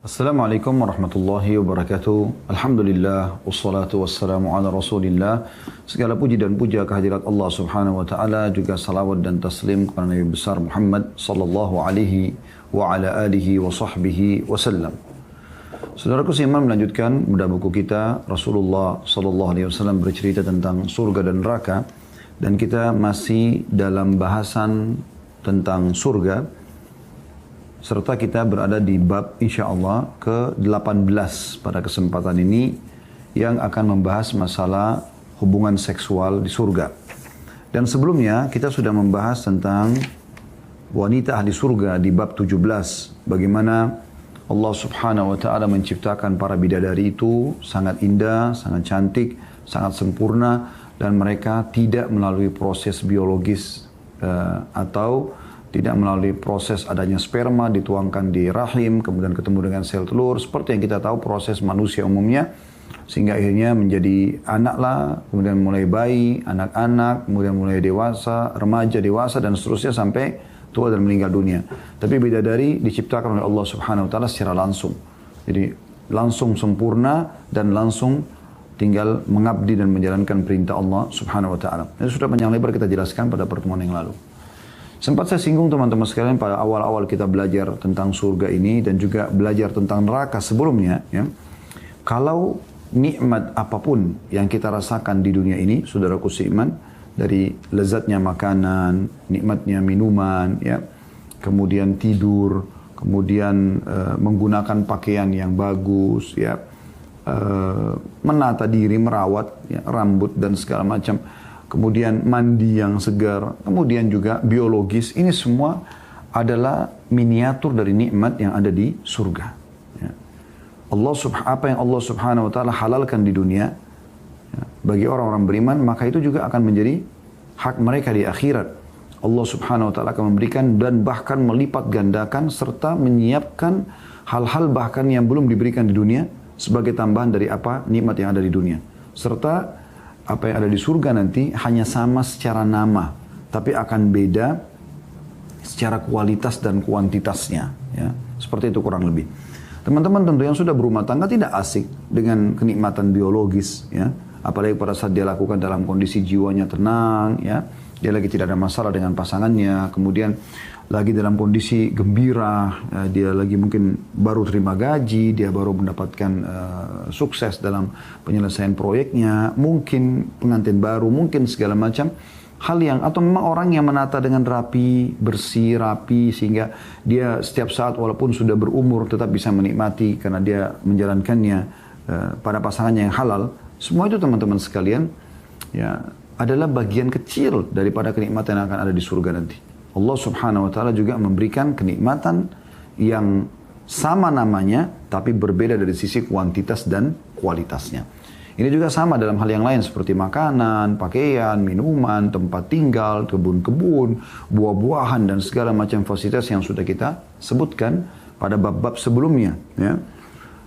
Assalamualaikum warahmatullahi wabarakatuh. Alhamdulillah, wassalatu wassalamu ala rasulillah. Segala puji dan puja kehadirat Allah subhanahu wa ta'ala, juga salawat dan taslim kepada Nabi besar Muhammad sallallahu alaihi wa ala alihi wa sahbihi wasallam. Saudaraku seiman, melanjutkan mudah buku kita Rasulullah sallallahu alaihi wasallam bercerita tentang surga dan neraka, dan kita masih dalam bahasan tentang surga. Serta kita berada di bab insyaAllah ke-18 pada kesempatan ini yang akan membahas masalah hubungan seksual di surga. Dan sebelumnya kita sudah membahas tentang wanita ahli surga di bab 17. Bagaimana Allah subhanahu wa ta'ala menciptakan para bidadari itu sangat indah, sangat cantik, sangat sempurna. Dan mereka tidak melalui proses biologis atau tidak melalui proses adanya sperma dituangkan di rahim, kemudian ketemu dengan sel telur, seperti yang kita tahu proses manusia umumnya, sehingga akhirnya menjadi anak lah, kemudian mulai bayi, anak-anak, kemudian mulai dewasa, remaja, dewasa, dan seterusnya sampai tua dan meninggal dunia. Tapi bidadari diciptakan oleh Allah subhanahu wa ta'ala secara langsung. Jadi langsung sempurna dan langsung tinggal mengabdi dan menjalankan perintah Allah subhanahu wa ta'ala. Ini sudah panjang lebar kita jelaskan pada pertemuan yang lalu. Sempat saya singgung teman-teman sekalian pada awal-awal kita belajar tentang surga ini dan juga belajar tentang neraka sebelumnya. Ya. Kalau nikmat apapun yang kita rasakan di dunia ini, saudaraku seiman, dari lezatnya makanan, nikmatnya minuman, ya, kemudian tidur, kemudian menggunakan pakaian yang bagus, ya, menata diri, merawat ya, rambut dan segala macam. Kemudian mandi yang segar, kemudian juga biologis, ini semua adalah miniatur dari nikmat yang ada di surga. Ya. Apa yang Allah subhanahu wa ta'ala halalkan di dunia, ya, bagi orang-orang beriman, maka itu juga akan menjadi hak mereka di akhirat. Allah subhanahu wa ta'ala akan memberikan dan bahkan melipat gandakan, serta menyiapkan hal-hal bahkan yang belum diberikan di dunia, sebagai tambahan dari apa nikmat yang ada di dunia. Serta apa yang ada di surga nanti hanya sama secara nama, tapi akan beda secara kualitas dan kuantitasnya. Ya. Seperti itu kurang lebih. Teman-teman tentu yang sudah berumah tangga tidak asik dengan kenikmatan biologis. Ya. Apalagi pada saat dia lakukan dalam kondisi jiwanya tenang. Ya. Dia lagi tidak ada masalah dengan pasangannya. Kemudian lagi dalam kondisi gembira. Dia lagi mungkin baru terima gaji. Dia baru mendapatkan sukses dalam penyelesaian proyeknya, mungkin pengantin baru, mungkin segala macam hal yang, atau memang orang yang menata dengan rapi, bersih, rapi, sehingga dia setiap saat walaupun sudah berumur tetap bisa menikmati karena dia menjalankannya pada pasangannya yang halal. Semua itu teman-teman sekalian ya adalah bagian kecil daripada kenikmatan yang akan ada di surga nanti. Allah subhanahu wa ta'ala juga memberikan kenikmatan yang sama namanya, tapi berbeda dari sisi kuantitas dan kualitasnya. Ini juga sama dalam hal yang lain seperti makanan, pakaian, minuman, tempat tinggal, kebun-kebun, buah-buahan, dan segala macam fasilitas yang sudah kita sebutkan pada bab-bab sebelumnya. Ya.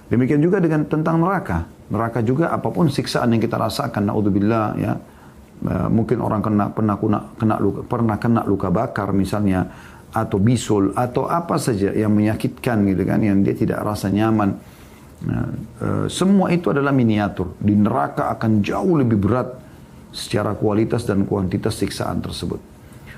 Demikian juga dengan tentang neraka. Neraka juga apapun siksaan yang kita rasakan, naudzubillah, ya. Mungkin orang pernah kena luka bakar misalnya, atau bisul, atau apa saja yang menyakitkan gitu kan, yang dia tidak rasa nyaman. Semua itu adalah miniatur. Di neraka akan jauh lebih berat secara kualitas dan kuantitas siksaan tersebut.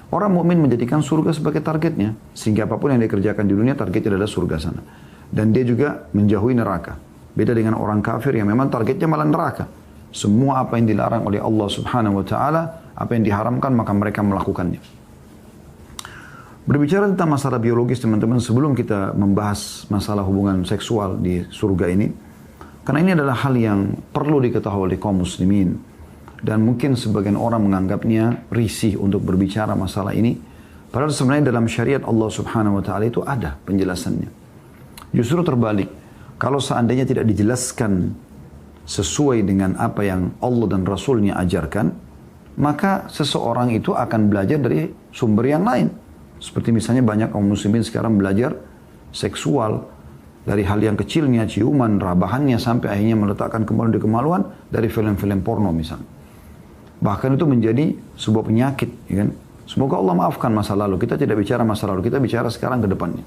Orang mukmin menjadikan surga sebagai targetnya, sehingga apapun yang dia kerjakan di dunia targetnya adalah surga sana. Dan dia juga menjauhi neraka. Beda dengan orang kafir yang memang targetnya malah neraka. Semua apa yang dilarang oleh Allah subhanahu wa ta'ala, apa yang diharamkan, maka mereka melakukannya. Berbicara tentang masalah biologis teman-teman, sebelum kita membahas masalah hubungan seksual di surga ini, karena ini adalah hal yang perlu diketahui oleh kaum muslimin, dan mungkin sebagian orang menganggapnya risih untuk berbicara masalah ini, padahal sebenarnya dalam syariat Allah subhanahu wa ta'ala itu ada penjelasannya. Justru terbalik, kalau seandainya tidak dijelaskan sesuai dengan apa yang Allah dan Rasulnya ajarkan, maka seseorang itu akan belajar dari sumber yang lain. Seperti misalnya banyak kaum muslimin sekarang belajar seksual dari hal yang kecilnya, ciuman, rabahannya, sampai akhirnya meletakkan kemaluan dari film-film porno misalnya. Bahkan itu menjadi sebuah penyakit. Ya kan? Semoga Allah maafkan masa lalu. Kita tidak bicara masa lalu, kita bicara sekarang ke depannya.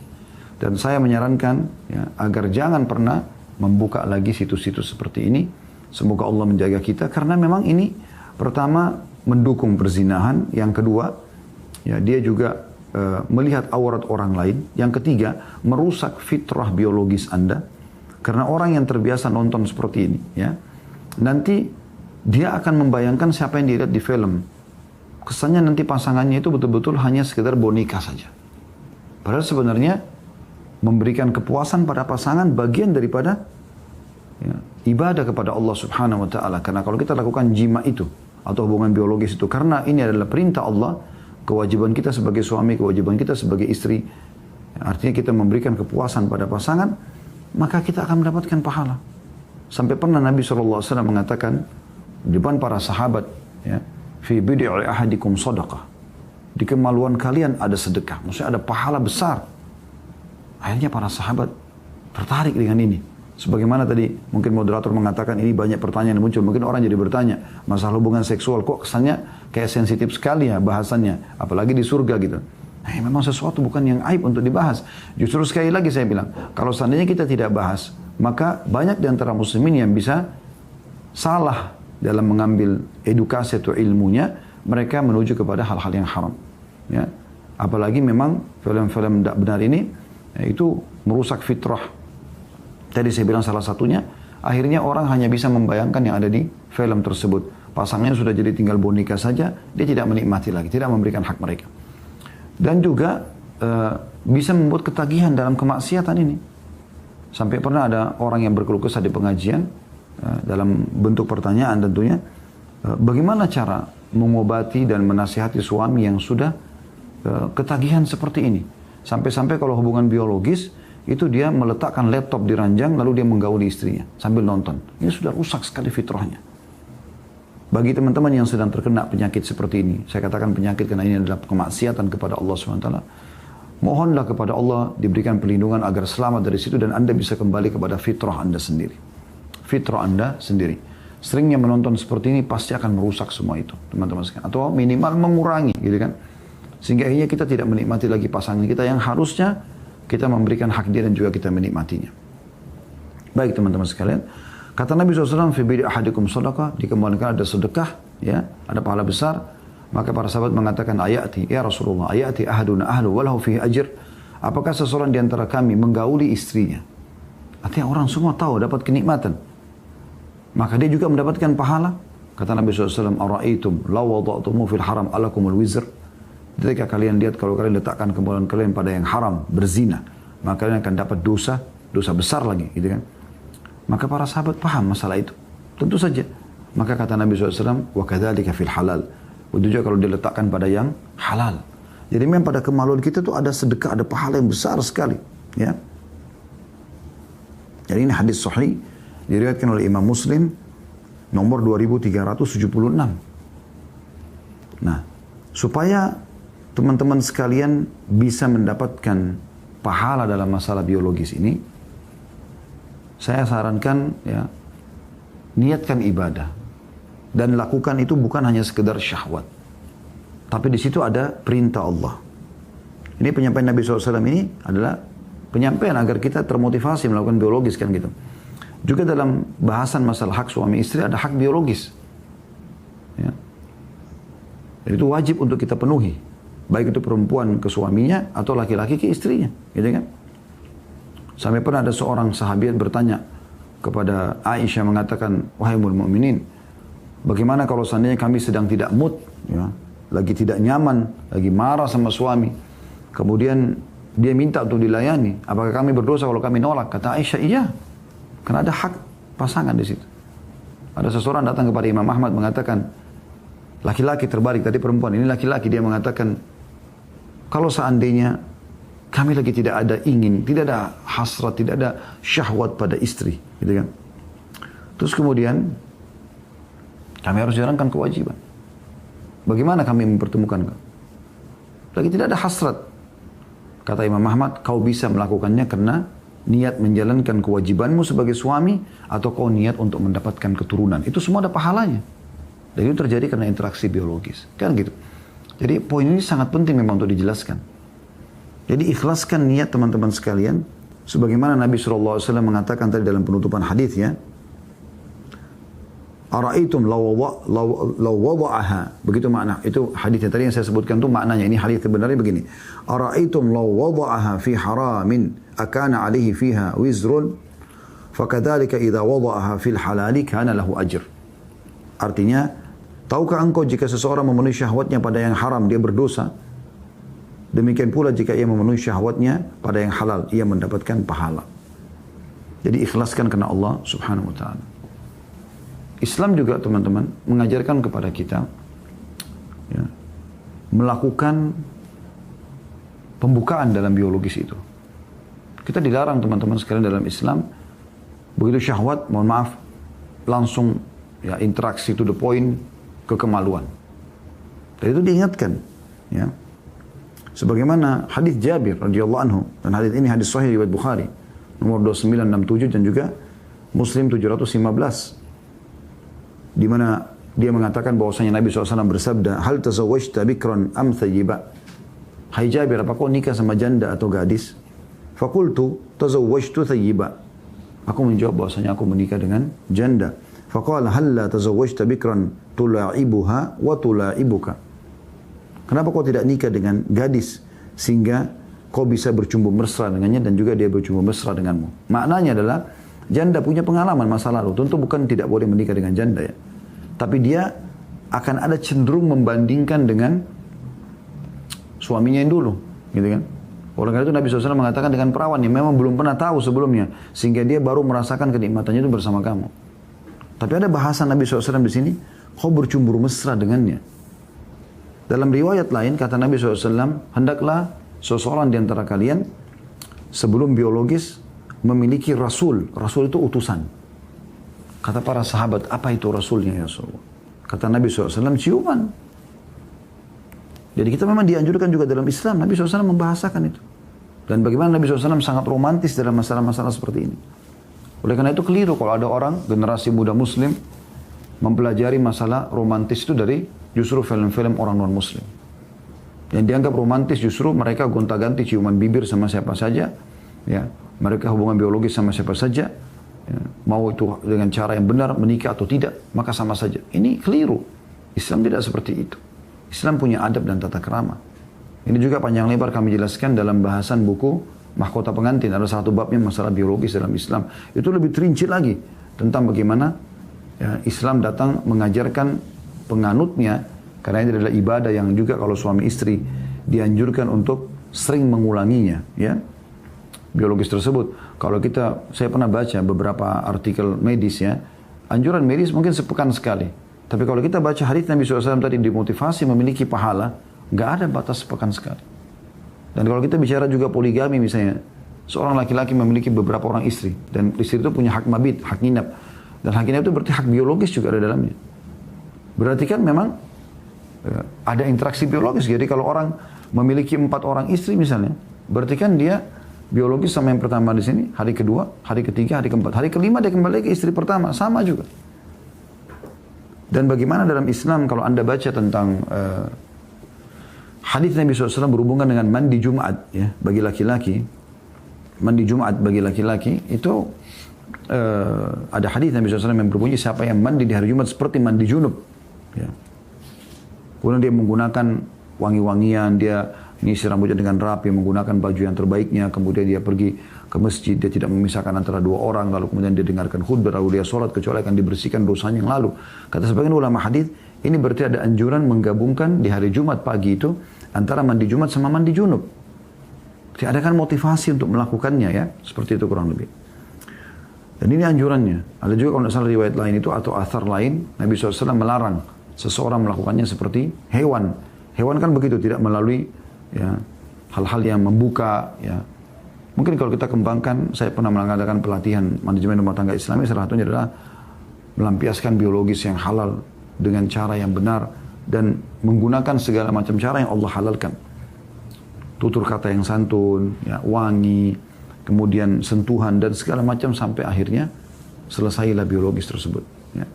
Dan saya menyarankan ya, agar jangan pernah membuka lagi situs-situs seperti ini. Semoga Allah menjaga kita, karena memang ini pertama mendukung perzinahan, yang kedua ya dia juga melihat aurat orang lain, yang ketiga merusak fitrah biologis Anda, karena orang yang terbiasa nonton seperti ini ya, nanti dia akan membayangkan siapa yang dilihat di film. Kesannya nanti pasangannya itu betul-betul hanya sekedar boneka saja. Padahal sebenarnya memberikan kepuasan pada pasangan bagian daripada ya, ibadah kepada Allah Subhanahu wa taala. Karena kalau kita lakukan jima itu atau hubungan biologis itu, karena ini adalah perintah Allah, kewajiban kita sebagai suami, kewajiban kita sebagai istri, artinya kita memberikan kepuasan pada pasangan, maka kita akan mendapatkan pahala. Sampai pernah Nabi SAW mengatakan di depan para sahabat, ya, fi bid'i ahadikum sadaqah, di kemaluan kalian ada sedekah, maksudnya ada pahala besar. Akhirnya para sahabat tertarik dengan ini. Sebagaimana tadi mungkin moderator mengatakan ini banyak pertanyaan yang muncul. Mungkin orang jadi bertanya, masalah hubungan seksual kok kesannya kayak sensitif sekali ya bahasannya. Apalagi di surga gitu. Memang sesuatu bukan yang aib untuk dibahas. Justru sekali lagi saya bilang, kalau seandainya kita tidak bahas, maka banyak di antara muslimin yang bisa salah dalam mengambil edukasi atau ilmunya, mereka menuju kepada hal-hal yang haram. Ya. Apalagi memang film-film tidak benar ini, itu merusak fitrah. Tadi saya bilang salah satunya, akhirnya orang hanya bisa membayangkan yang ada di film tersebut. Pasangnya sudah jadi tinggal boneka saja, dia tidak menikmati lagi, tidak memberikan hak mereka. Dan juga bisa membuat ketagihan dalam kemaksiatan ini. Sampai pernah ada orang yang berkeluh kesah di pengajian, dalam bentuk pertanyaan tentunya, bagaimana cara mengobati dan menasihati suami yang sudah ketagihan seperti ini. Sampai-sampai kalau hubungan biologis, itu dia meletakkan laptop di ranjang, lalu dia menggauli istrinya sambil nonton. Ini sudah rusak sekali fitrahnya. Bagi teman-teman yang sedang terkena penyakit seperti ini, saya katakan penyakit karena ini adalah kemaksiatan kepada Allah SWT, mohonlah kepada Allah diberikan perlindungan agar selamat dari situ dan Anda bisa kembali kepada fitrah Anda sendiri. Fitrah Anda sendiri. Seringnya menonton seperti ini pasti akan merusak semua itu, teman-teman sekalian. Atau minimal mengurangi, gitu kan. Sehingga akhirnya kita tidak menikmati lagi pasangan kita yang harusnya kita memberikan hak dia dan juga kita menikmatinya. Baik teman-teman sekalian, kata Nabi SAW, fi bid'i ahadikum sadaqah, di kemaluan kalian ada sedekah, ya, ada pahala besar. Maka para sahabat mengatakan, ayati, ya Rasulullah, ayati ahaduna ahlu walahu fihi ajr. Apakah seseorang di antara kami menggauli istrinya? Artinya orang semua tahu dapat kenikmatan. Maka dia juga mendapatkan pahala. Kata Nabi SAW, ara'aitum law wada'tumu fil haram alakumul wizr. Ketika kalian lihat kalau kalian letakkan kemaluan kalian pada yang haram, berzina, maka kalian akan dapat dosa besar lagi, gitu kan? Maka para sahabat paham masalah itu. Tentu saja. Maka kata Nabi SAW, wa kadzalika fil halal. Begitu juga kalau diletakkan pada yang halal. Jadi memang pada kemaluan kita tuh ada sedekah, ada pahala yang besar sekali, ya. Jadi ini hadis sahih diriwayatkan oleh Imam Muslim nomor 2376. Nah, supaya teman-teman sekalian bisa mendapatkan pahala dalam masalah biologis ini, saya sarankan ya, niatkan ibadah dan lakukan itu bukan hanya sekedar syahwat, tapi di situ ada perintah Allah. Ini penyampaian Nabi SAW ini adalah penyampaian agar kita termotivasi melakukan biologis kan gitu. Juga dalam bahasan masalah hak suami istri ada hak biologis. Ya. Itu wajib untuk kita penuhi. Baik itu perempuan ke suaminya atau laki-laki ke istrinya. Gitu kan? Sampai pernah ada seorang sahabat bertanya kepada Aisyah mengatakan, wahai ummul mukminin, bagaimana kalau seandainya kami sedang tidak mood, ya, lagi tidak nyaman, lagi marah sama suami, kemudian dia minta untuk dilayani, apakah kami berdosa kalau kami nolak? Kata Aisyah, iya, karena ada hak pasangan di situ. Ada seseorang datang kepada Imam Ahmad mengatakan, laki-laki terbalik, tadi perempuan, ini laki-laki, dia mengatakan, kalau seandainya kami lagi tidak ada ingin, tidak ada hasrat, tidak ada syahwat pada istri, gitu kan. Terus kemudian kami harus jalankan kewajiban. Bagaimana kami mempertemukan kau? Lagi tidak ada hasrat. Kata Imam Ahmad, kau bisa melakukannya karena niat menjalankan kewajibanmu sebagai suami atau kau niat untuk mendapatkan keturunan. Itu semua ada pahalanya. Dan itu terjadi karena interaksi biologis. Kan gitu. Jadi poin ini sangat penting memang untuk dijelaskan. Jadi ikhlaskan niat teman-teman sekalian. Sebagaimana Nabi SAW mengatakan tadi dalam penutupan hadisnya, Ara'aitum law wada'aha. Begitu makna. Itu hadisnya tadi yang saya sebutkan itu maknanya. Ini hadis sebenarnya begini. Ara'aitum law wada'aha fi haramin akana alaihi fiha wizrun fakadzalika idza wada'aha fil halali kana lahu ajr. Artinya, tahukah engkau jika seseorang memenuhi syahwatnya pada yang haram dia berdosa? Demikian pula jika ia memenuhi syahwatnya pada yang halal ia mendapatkan pahala. Jadi ikhlaskan karena Allah Subhanahu wa taala. Islam juga teman-teman mengajarkan kepada kita ya, melakukan pembukaan dalam biologis itu. Kita dilarang teman-teman sekalian dalam Islam, begitu syahwat, mohon maaf, langsung ya interaksi to the point ke kemaluan. Dan itu diingatkan. Ya. Sebagaimana hadis Jabir radhiyallahu anhu, dan hadis ini hadis sahih riwayat Bukhari nomor 2967 dan juga Muslim 715. Di mana dia mengatakan bahwasanya Nabi SAW bersabda, hal tazawwajta bikran am thayyiba? Hai Jabir, apa kau nikah sama janda atau gadis? Fakultu tazawwajtu thayyiba. Aku menjawab bahwasanya aku menikah dengan janda. Faqala halla tazawwajta bikran tula'ibuha wa tula'ibuka? Kenapa kau tidak nikah dengan gadis sehingga kau bisa bercumbu mesra dengannya dan juga dia bercumbu mesra denganmu? Maknanya adalah janda punya pengalaman masa lalu. Tentu bukan tidak boleh menikah dengan janda ya. Tapi dia akan ada cenderung membandingkan dengan suaminya yang dulu. Gitu kan. Oleh karena itu Nabi SAW mengatakan dengan perawan yang memang belum pernah tahu sebelumnya. Sehingga dia baru merasakan kenikmatannya itu bersama kamu. Tapi ada bahasa Nabi SAW di sini. Kau bercumbu mesra dengannya. Dalam riwayat lain kata Nabi SAW. Hendaklah seseorang di antara kalian sebelum biologis memiliki rasul. Rasul itu utusan. Kata para sahabat, apa itu rasulnya ya Rasulullah? Kata Nabi SAW, ciuman. Jadi kita memang dianjurkan juga dalam Islam. Nabi SAW membahasakan itu. Dan bagaimana Nabi SAW sangat romantis dalam masalah-masalah seperti ini. Oleh karena itu keliru kalau ada orang, generasi muda muslim, mempelajari masalah romantis itu dari justru film-film orang non-muslim. Yang dianggap romantis justru mereka gonta-ganti ciuman bibir sama siapa saja. Ya, mereka hubungan biologis sama siapa saja. Ya, mau itu dengan cara yang benar, menikah atau tidak, maka sama saja. Ini keliru. Islam tidak seperti itu. Islam punya adab dan tata krama. Ini juga panjang lebar kami jelaskan dalam bahasan buku Mahkota Pengantin. Ada satu babnya masalah biologis dalam Islam. Itu lebih terinci lagi tentang bagaimana ya, Islam datang mengajarkan penganutnya, karena ini adalah ibadah yang juga kalau suami istri dianjurkan untuk sering mengulanginya. Ya, biologis tersebut. Kalau saya pernah baca beberapa artikel medis ya, anjuran medis mungkin sepekan sekali. Tapi kalau kita baca hadits Nabi SAW tadi dimotivasi memiliki pahala, nggak ada batas sepekan sekali. Dan kalau kita bicara juga poligami misalnya, seorang laki-laki memiliki beberapa orang istri, dan istri itu punya hak mabit, hak nginap. Dan hak nginap itu berarti hak biologis juga ada dalamnya. Berarti kan memang ada interaksi biologis. Jadi kalau orang memiliki 4 orang istri misalnya, berarti kan dia biologis sama yang pertama di sini, hari kedua, hari ketiga, hari keempat. Hari kelima dia kembali ke istri pertama, sama juga. Dan bagaimana dalam Islam kalau Anda baca tentang hadis Nabi SAW berhubungan dengan mandi Jumat ya, bagi laki-laki. Mandi Jumat bagi laki-laki itu ada hadis Nabi SAW yang berbunyi siapa yang mandi di hari Jumat seperti mandi junub. Ya. Kemudian dia menggunakan wangi-wangian, dia ngisi rambutnya dengan rapi, menggunakan baju yang terbaiknya, kemudian dia pergi ke masjid, dia tidak memisahkan antara 2 orang, lalu kemudian dia dengarkan khutbah, lalu dia sholat, kecuali akan dibersihkan dosanya yang lalu. Kata sebagian ulama hadis, ini berarti ada anjuran menggabungkan di hari Jumat pagi itu, antara mandi Jumat sama mandi junub. Jadi ada kan motivasi untuk melakukannya ya, seperti itu kurang lebih. Dan ini anjurannya. Ada juga kalau tidak salah riwayat lain itu, atau athar lain, Nabi SAW melarang seseorang melakukannya seperti hewan. Hewan kan begitu, tidak melalui ya, hal-hal yang membuka ya. Mungkin kalau kita kembangkan, saya pernah mengadakan pelatihan manajemen rumah tangga Islami, salah satunya adalah melampiaskan biologis yang halal dengan cara yang benar dan menggunakan segala macam cara yang Allah halalkan. Tutur kata yang santun, ya, wangi, kemudian sentuhan dan segala macam sampai akhirnya selesailah biologis tersebut. Ya.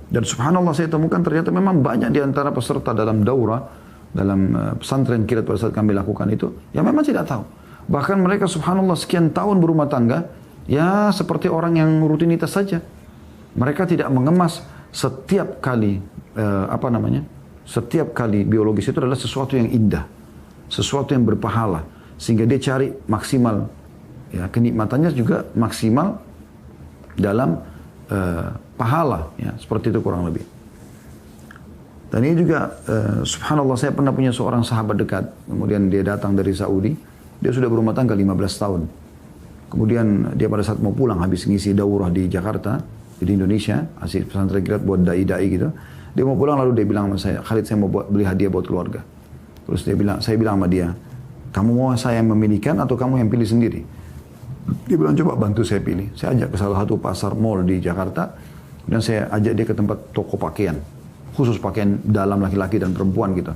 Dan subhanallah saya temukan ternyata memang banyak di antara peserta dalam daurah dalam pesantren kilat pada saat kami lakukan itu, ya memang tidak tahu. Bahkan mereka subhanallah sekian tahun berumah tangga, ya seperti orang yang rutinitas saja. Mereka tidak mengemas setiap kali, setiap kali biologis itu adalah sesuatu yang indah, sesuatu yang berpahala. Sehingga dia cari maksimal, ya kenikmatannya juga maksimal dalam pahala, ya seperti itu kurang lebih. Dan ini juga subhanallah, saya pernah punya seorang sahabat dekat, kemudian dia datang dari Saudi, dia sudah berumah tangga 15 tahun. Kemudian dia pada saat mau pulang habis ngisi daurah di Jakarta, di Indonesia, hasil pesantren kilat buat dai-dai gitu. Dia mau pulang lalu dia bilang sama saya, Khalid saya mau beli hadiah buat keluarga. Terus saya bilang sama dia, kamu mau saya yang memilihkan atau kamu yang pilih sendiri? Dia bilang coba bantu saya pilih. Saya ajak ke salah satu pasar mall di Jakarta, dan saya ajak dia ke tempat toko pakaian, khusus pakaian dalam laki-laki dan perempuan gitu.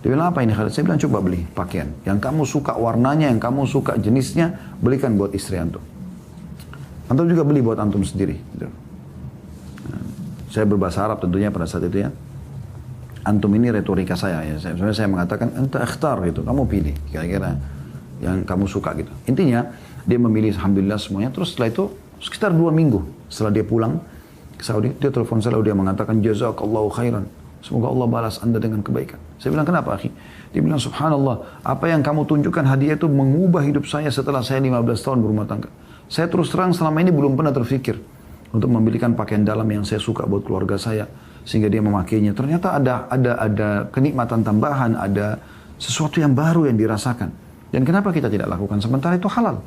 Dia bilang apa ini Khalid? Saya bilang coba beli pakaian yang kamu suka warnanya, yang kamu suka jenisnya, belikan buat istri antum. Antum juga beli buat antum sendiri. Gitu. Saya berbahasa Arab tentunya pada saat itu ya. Antum ini retorika saya ya. Sebenarnya saya mengatakan anta ikhtar gitu, kamu pilih kira-kira yang kamu suka gitu. Intinya dia memilih alhamdulillah semuanya. Terus setelah itu sekitar 2 minggu setelah dia pulang ke Saudi, dia telepon saya lalu dia mengatakan jazakallahu khairan. Semoga Allah balas anda dengan kebaikan. Saya bilang kenapa akhi? Dia bilang subhanallah, apa yang kamu tunjukkan hadiah itu mengubah hidup saya setelah saya 15 tahun berumah tangga. Saya terus terang selama ini belum pernah terfikir untuk membelikan pakaian dalam yang saya suka buat keluarga saya sehingga dia memakainya. Ternyata ada kenikmatan tambahan, ada sesuatu yang baru yang dirasakan. Dan kenapa kita tidak lakukan? Sementara itu halal.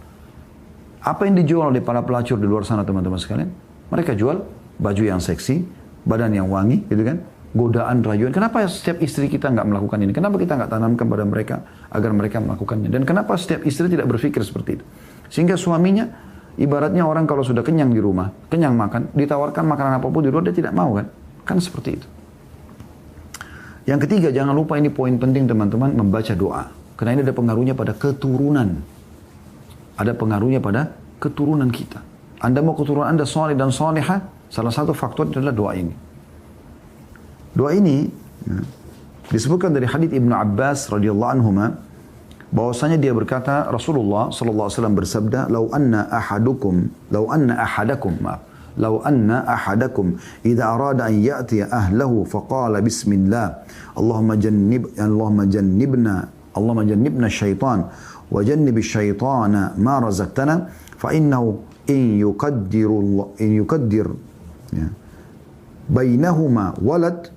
Apa yang dijual oleh para pelacur di luar sana teman-teman sekalian? Mereka jual baju yang seksi, badan yang wangi, gitu kan? Godaan, rayuan. Kenapa setiap istri kita nggak melakukan ini? Kenapa kita nggak tanamkan pada mereka agar mereka melakukannya? Dan kenapa setiap istri tidak berpikir seperti itu? Sehingga suaminya, ibaratnya orang kalau sudah kenyang di rumah, kenyang makan, ditawarkan makanan apapun di luar, dia tidak mau kan? Kan seperti itu. Yang ketiga, jangan lupa ini poin penting teman-teman, membaca doa. Karena ini ada pengaruhnya pada keturunan. Ada pengaruhnya pada keturunan kita. Anda mau keturunan Anda saleh dan salihah, salah satu faktor adalah doa ini. Doa ini disebutkan dari hadits Ibnu Abbas radhiyallahu anhuma bahwasanya dia berkata Rasulullah sallallahu alaihi wasallam bersabda, "Lau anna ahadakum idza arada an ya'ti ahlahu faqala bismillah Allahumma jannibna syaitan wa jannib asyaitana ma razaqtana fa innahu in yuqaddir bainahuma walad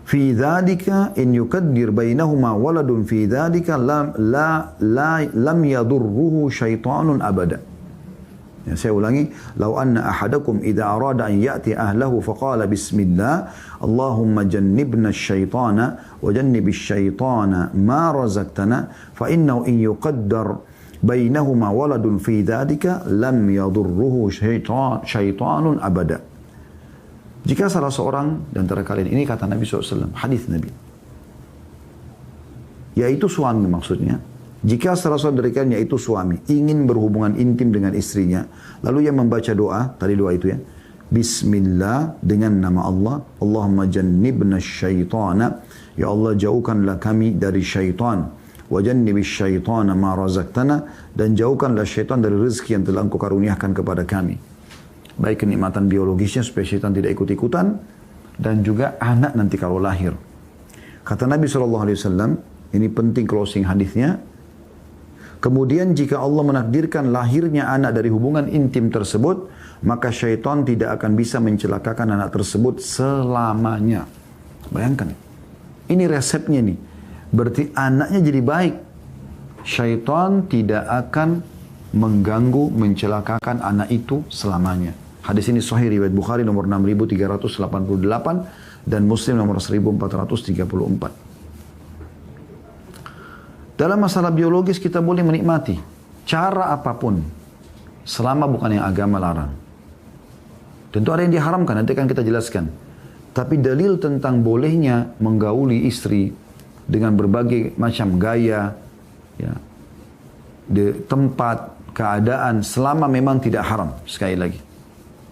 في ذلك إن يقدر بينهما ولد في ذلك لم يضره شيطان أبدا." Ya, saya ulangi, "Lau anna ahadakum idza arada an ya'ti ahlahu faqala bismillah Allahumma jannibna asyaitana wa jannibis syaitana ma razaqtana fa innahu in yuqaddar bainahuma waladun fi dzalika lam yadurruhu syaitanun abada." Jika salah seorang di antara kalian, ini kata Nabi SAW, hadis Nabi, yaitu suami maksudnya, jika salah seorang dari kalian yaitu suami ingin berhubungan intim dengan istrinya, lalu ia membaca doa, tadi doa itu ya, Bismillah dengan nama Allah, Allahumma jannibna syaitana, ya Allah jauhkanlah kami dari syaitan, wa jannibis syaitana ma razaqtana, dan jauhkanlah syaitan dari rezeki yang telah Engkau karuniakan kepada kami. Baik kenikmatan biologisnya supaya syaitan tidak ikut-ikutan, dan juga anak nanti kalau lahir. Kata Nabi SAW, ini penting closing hadisnya. Kemudian jika Allah menakdirkan lahirnya anak dari hubungan intim tersebut, maka syaitan tidak akan bisa mencelakakan anak tersebut selamanya. Bayangkan, ini resepnya nih. Berarti anaknya jadi baik. Syaitan tidak akan mengganggu, mencelakakan anak itu selamanya. Hadis ini sahih riwayat Bukhari nomor 6388 dan Muslim nomor 1434. Dalam masalah biologis kita boleh menikmati cara apapun selama bukan yang agama larang. Tentu ada yang diharamkan, nanti akan kita jelaskan. Tapi dalil tentang bolehnya menggauli istri dengan berbagai macam gaya, ya, di tempat, keadaan, selama memang tidak haram. Sekali lagi,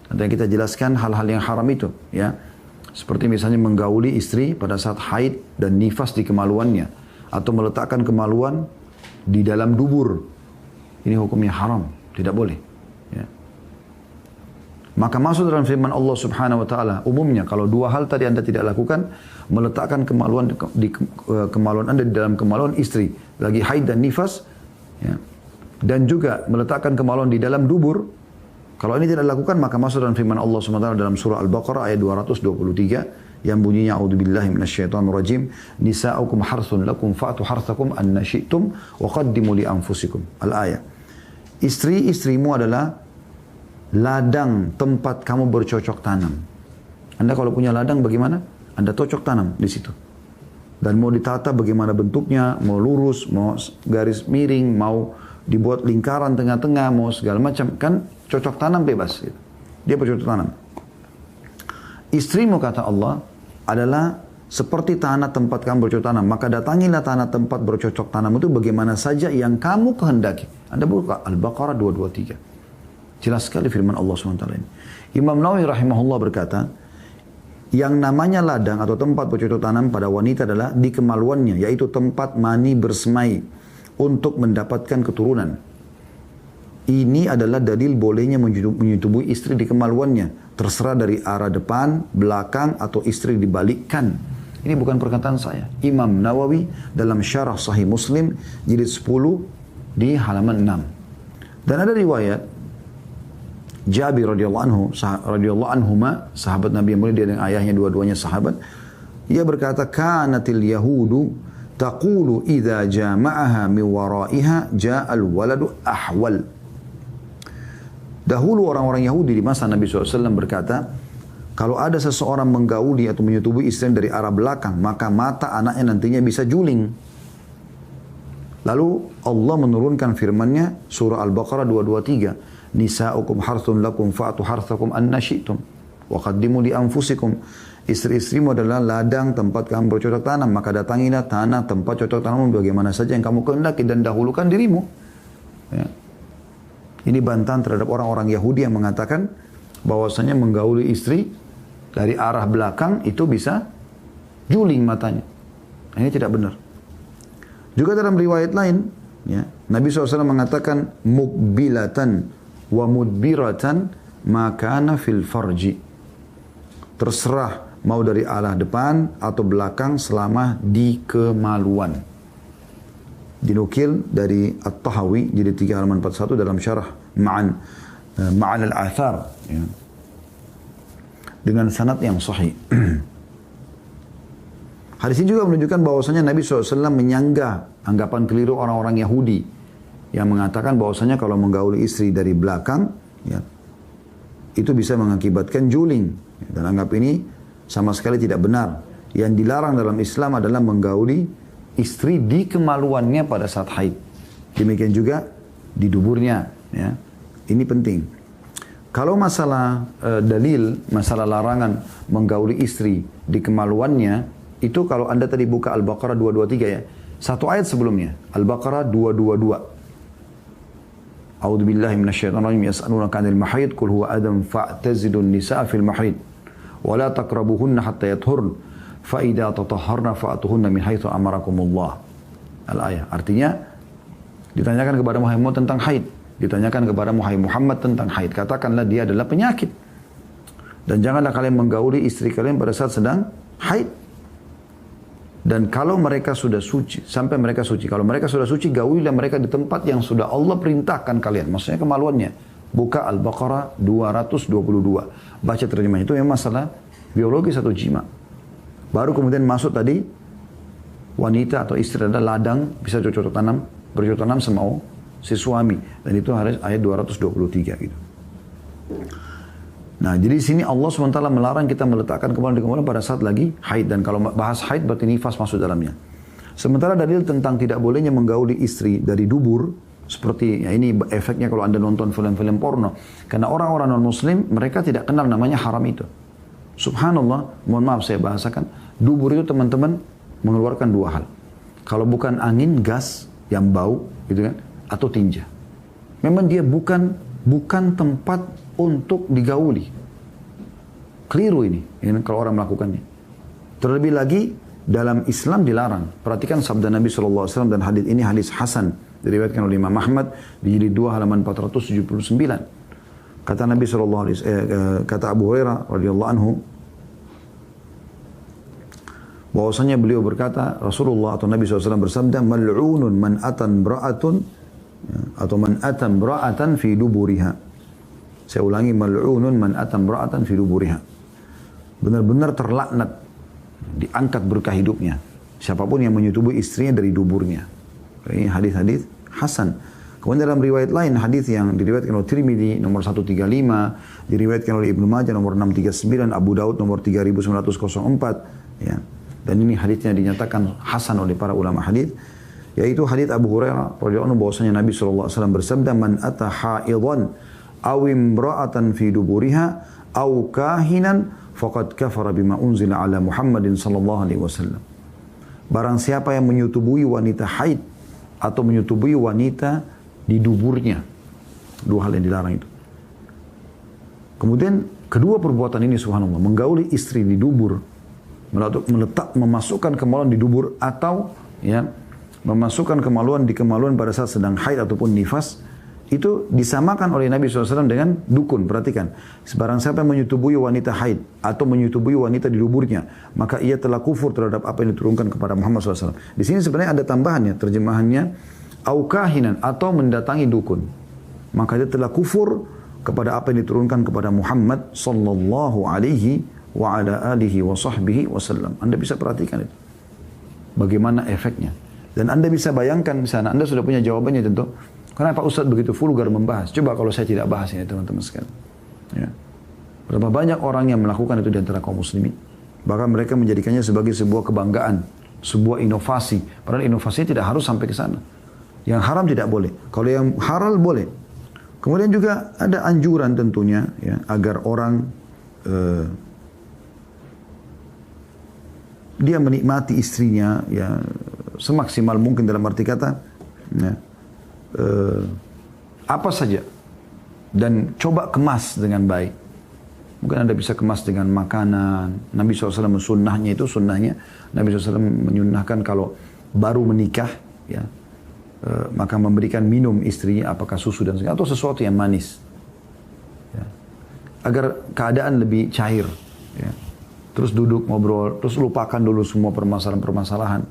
nanti kita jelaskan hal-hal yang haram itu, ya. Seperti misalnya menggauli istri pada saat haid dan nifas di kemaluannya. Atau meletakkan kemaluan di dalam dubur. Ini hukumnya haram, tidak boleh. Ya. Maka masuk dalam firman Allah Subhanahu wa taala, umumnya kalau dua hal tadi Anda tidak lakukan, meletakkan kemaluan di kemaluan Anda di dalam kemaluan istri, lagi haid dan nifas, ya. Dan juga meletakkan kemaluan di dalam dubur. Kalau ini tidak dilakukan, maka masuk dalam firman Allah Subhanahu wa taala dalam surah Al-Baqarah ayat 223 yang bunyinya a'udzubillahi minasyaitonirrajim, nisa'ukum harthun lakum fa'tu harthakum anna syi'tum wa qaddimu li anfusikum. Al-ayat. Istri-istrimu adalah ladang tempat kamu bercocok tanam. Anda kalau punya ladang bagaimana? Anda cocok tanam di situ. Dan mau ditata bagaimana bentuknya, mau lurus, mau garis miring, mau dibuat lingkaran tengah-tengah, mau segala macam. Kan cocok tanam bebas. Gitu. Dia bercocok tanam. Istrimu kata Allah adalah seperti tanah tempat kamu bercocok tanam. Maka datangilah tanah tempat bercocok tanam itu bagaimana saja yang kamu kehendaki. Anda buka Al-Baqarah 223. Jelas sekali firman Allah SWT ini. Imam Nawawi rahimahullah berkata, yang namanya ladang atau tempat bercocok tanam pada wanita adalah di kemaluannya, yaitu tempat mani bersemai untuk mendapatkan keturunan. Ini adalah dalil bolehnya menyetubui istri di kemaluannya, terserah dari arah depan, belakang, atau istri dibalikkan. Ini bukan perkataan saya. Imam Nawawi dalam Syarah Sahih Muslim jilid 10 di halaman 6. Dan ada riwayat Jabir radhiyallahu anhuma, sahabat Nabi yang mulia, dia dan ayahnya dua-duanya sahabat. Ia berkata, "Kanatil yahudu taqulu idza jama'aha min wara'iha ja'al waladu ahwal." Dahulu orang-orang Yahudi di masa Nabi SAW berkata, kalau ada seseorang menggauli atau menyetubui istrinya dari arah belakang, maka mata anaknya nantinya bisa juling. Lalu Allah menurunkan firman-Nya surah Al-Baqarah 223. Nisa'ukum harthun lakum fa'atu harthakum anna syi'tum wa qaddimu li anfusikum. Istri-istrimu adalah ladang tempat kamu bercocok tanam, maka datangilah tanah tempat cocok tanam bagaimana saja yang kamu kehendaki dan dahulukan dirimu. Ya. Ini bantahan terhadap orang-orang Yahudi yang mengatakan bahwasanya menggauli istri dari arah belakang itu bisa juling matanya. Ini tidak benar. Juga dalam riwayat lain, ya, Nabi SAW mengatakan mukbilatan wa mudbiratan makana fil farji. Terserah mau dari arah depan atau belakang selama di kemaluan. Dinukil dari At-Tahawi jilid 3 halaman 41 dalam syarah Ma'an al-Athar, ya, dengan sanad yang sahih. Hadis ini juga menunjukkan bahwasanya Nabi SAW menyanggah anggapan keliru orang-orang Yahudi yang mengatakan bahwasanya kalau menggauli istri dari belakang, ya, itu bisa mengakibatkan juling. Dan anggap ini sama sekali tidak benar. Yang dilarang dalam Islam adalah menggauli istri di kemaluannya pada saat haid. Demikian juga di duburnya. Ya. Ini penting. Kalau masalah dalil, masalah larangan menggauli istri di kemaluannya, itu kalau Anda tadi buka Al-Baqarah 223 ya. Satu ayat sebelumnya. Al-Baqarah 222. A'udzu billahi minasyaitonir rajim. Yas'alunaka 'anil mahid qul huwa adam fa'tazilun nisaa fil mahid wa la taqrabuhunna hatta yathurn fa idza tatahharna fa'tuhunna min haitsu amarakumullah. Al-ayah. Artinya ditanyakan kepada Muhammad tentang haid, ditanyakan kepada Muhammad tentang haid. Katakanlah dia adalah penyakit. Dan janganlah kalian menggauli istri kalian pada saat sedang haid. Dan kalau mereka sudah suci, sampai mereka suci. Kalau mereka sudah suci, gaulilah mereka di tempat yang sudah Allah perintahkan kalian. Maksudnya kemaluannya. Buka Al-Baqarah 222. Baca terjemahnya. Itu memang masalah biologis atau jima. Baru kemudian masuk tadi, wanita atau istri adalah ladang, bisa bercocok tanam semau si suami. Dan itu harus ayat 223 gitu. Nah, jadi di sini Allah SWT melarang kita meletakkan kemaluan di kemaluan pada saat lagi haid. Dan kalau bahas haid berarti nifas masuk dalamnya. Sementara dalil tentang tidak bolehnya menggauli istri dari dubur, seperti ya ini efeknya kalau Anda nonton film-film porno. Karena orang-orang non-muslim, mereka tidak kenal namanya haram itu. Subhanallah, mohon maaf saya bahasakan. Dubur itu teman-teman mengeluarkan dua hal. Kalau bukan angin, gas yang bau, gitu kan, atau tinja. Memang dia bukan tempat untuk digauli. Keliru ini kalau orang melakukannya. Terlebih lagi dalam Islam dilarang. Perhatikan sabda Nabi SAW dan hadis ini hadis Hasan diriwayatkan oleh Imam Ahmad di jilid 2 halaman 479. Kata Nabi kata Abu Hurairah radhiyallahu anhu bahwasanya beliau berkata, Rasulullah atau Nabi SAW bersabda, mal'unun man atan bra'atun atau man atan bra'atan fi duburiha. Saya ulangi, mal'unun man atan bra'atan fi duburiha. Benar-benar terlaknat, diangkat berkah hidupnya siapapun yang menyetubui istrinya dari duburnya. Ini hadis-hadis hasan. Kemudian dalam riwayat lain, hadis yang diriwayatkan oleh Tirmidzi nomor 135, diriwayatkan oleh Ibnu Majah nomor 639, Abu Daud nomor 3904, ya. Dan ini hadisnya dinyatakan hasan oleh para ulama hadis, yaitu hadis Abu Hurairah radhiyallahu anhu bahwasanya Nabi SAW bersabda, man ata haidhan aw imra'atan fi duburiha aw kahinan faqad kafara bima unzila ala Muhammadin sallallahu alaihi wasallam. Barang siapa yang menyetubui wanita haid atau menyetubui wanita di duburnya, dua hal yang dilarang itu. Kemudian kedua perbuatan ini subhanallah, menggauli istri di dubur, memasukkan kemaluan di dubur, atau ya memasukkan kemaluan pada saat sedang haid ataupun nifas, itu disamakan oleh Nabi SAW dengan dukun. Perhatikan, sebarang siapa yang menyetubui wanita haid atau menyetubui wanita di duburnya, maka ia telah kufur terhadap apa yang diturunkan kepada Muhammad SAW. Di sini sebenarnya ada tambahannya, terjemahannya au kahinan, atau mendatangi dukun, maka dia telah kufur kepada apa yang diturunkan kepada Muhammad sallallahu alaihi wa ala alihi wa sahbihi wasallam. Anda bisa perhatikan itu, bagaimana efeknya, dan Anda bisa bayangkan di sana. Anda sudah punya jawabannya tentu. Kenapa Ustaz begitu vulgar membahas? Coba kalau saya tidak bahas ini teman-teman sekalian. Ya. Berapa banyak orang yang melakukan itu di antara kaum muslimin. Bahkan mereka menjadikannya sebagai sebuah kebanggaan, sebuah inovasi. Padahal inovasinya tidak harus sampai ke sana. Yang haram tidak boleh. Kalau yang halal boleh. Kemudian juga ada anjuran tentunya, ya, agar orang dia menikmati istrinya, ya, semaksimal mungkin, dalam arti kata, ya, apa saja, dan coba kemas dengan baik. Mungkin Anda bisa kemas dengan makanan. Nabi SAW sunnahnya Nabi SAW menyunnahkan kalau baru menikah, ya, maka memberikan minum istrinya, apakah susu dan segala, atau sesuatu yang manis, ya, agar keadaan lebih cair, ya. Terus duduk ngobrol, terus lupakan dulu semua permasalahan-permasalahan.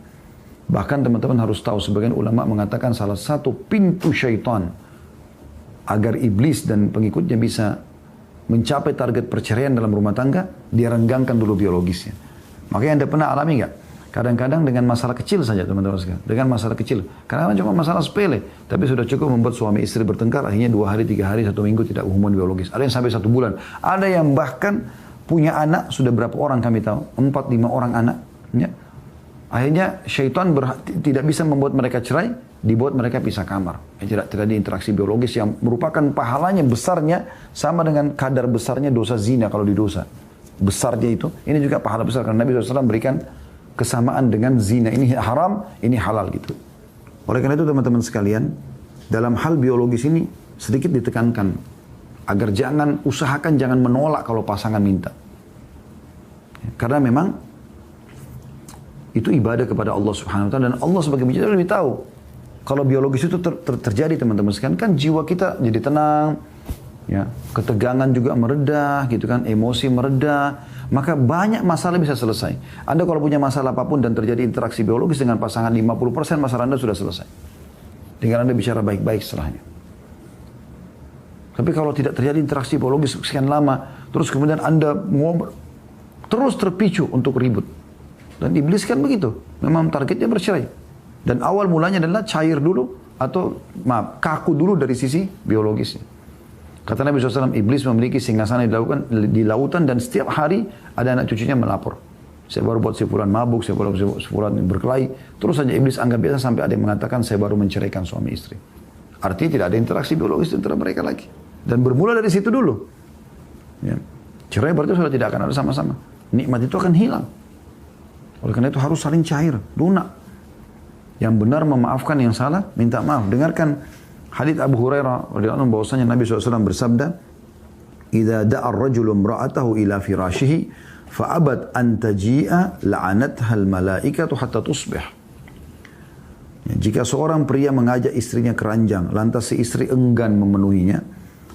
Bahkan teman-teman harus tahu, sebagian ulama mengatakan salah satu pintu syaitan agar iblis dan pengikutnya bisa mencapai target perceraian dalam rumah tangga, dia renggangkan dulu biologisnya. Makanya Anda pernah alami nggak? Kadang-kadang dengan masalah kecil saja teman-teman sekalian, dengan masalah kecil, karena cuma masalah sepele, tapi sudah cukup membuat suami istri bertengkar, akhirnya 2 hari, 3 hari, 1 minggu tidak hubungan biologis. Ada yang sampai 1 bulan, ada yang bahkan punya anak, sudah berapa orang kami tahu, 4-5 orang anak, ya. Akhirnya syaitan tidak bisa membuat mereka cerai, dibuat mereka pisah kamar. Tidak ada interaksi biologis yang merupakan pahalanya besarnya sama dengan kadar besarnya dosa zina kalau di dosa. Besarnya itu, ini juga pahala besar karena Nabi SAW berikan kesamaan dengan zina. Ini haram, ini halal gitu. Oleh karena itu teman-teman sekalian, dalam hal biologis ini sedikit ditekankan agar usahakan jangan menolak kalau pasangan minta. Karena memang itu ibadah kepada Allah Subhanahu wa taala, dan Allah sebagai pencinta lebih tahu. Kalau biologis itu terjadi teman-teman sekalian, kan jiwa kita jadi tenang, ya, ketegangan juga meredah gitu kan, emosi meredah, maka banyak masalah bisa selesai. Anda kalau punya masalah apapun dan terjadi interaksi biologis dengan pasangan, 50% masalah Anda sudah selesai. Tinggal Anda bicara baik-baik setelahnya. Tapi kalau tidak terjadi interaksi biologis sekian lama, terus kemudian Anda ngobrol, terus terpicu untuk ribut. Dan iblis kan begitu, memang targetnya bercerai. Dan awal mulanya adalah cair dulu, atau kaku dulu dari sisi biologisnya. Kata Nabi SAW, iblis memiliki singgasana di lautan, dan setiap hari ada anak cucunya melapor. Saya baru buat si fulan mabuk, saya baru buat si fulan berkelahi. Terus saja iblis anggap biasa sampai ada yang mengatakan saya baru menceraikan suami istri. Artinya tidak ada interaksi biologis antara mereka lagi. Dan bermula dari situ dulu. Ya. Cerai berarti sudah tidak akan ada sama-sama. Nikmat itu akan hilang. Oleh karena itu harus saling cair, lunak. Yang benar memaafkan, yang salah minta maaf. Dengarkan hadits Abu Hurairah radhiyallahu anhu bahwasanya Nabi SAW bersabda, idza da'a ar-rajulu imra'atahu ila firashihi fa'abat an taji'a la'anatha al-malaikatu hatta tusbih. Jika seorang pria mengajak istrinya ke ranjang, lantas si istri enggan memenuhinya,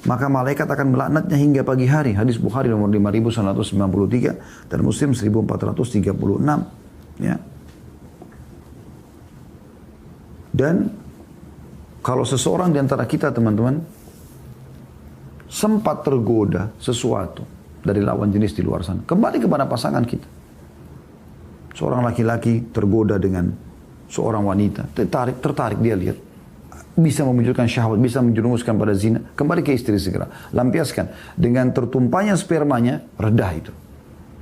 maka malaikat akan melaknatnya hingga pagi hari. Hadis Bukhari nomor 5193 dan Muslim 1436. Ya. Dan kalau seseorang di antara kita, teman-teman, sempat tergoda sesuatu dari lawan jenis di luar sana, kembali kepada pasangan kita. Seorang laki-laki tergoda dengan seorang wanita, tertarik dia lihat, bisa memunculkan syahwat, bisa menjerumuskan pada zina, kembali ke istri segera, lampiaskan. Dengan tertumpahnya spermanya, redah itu.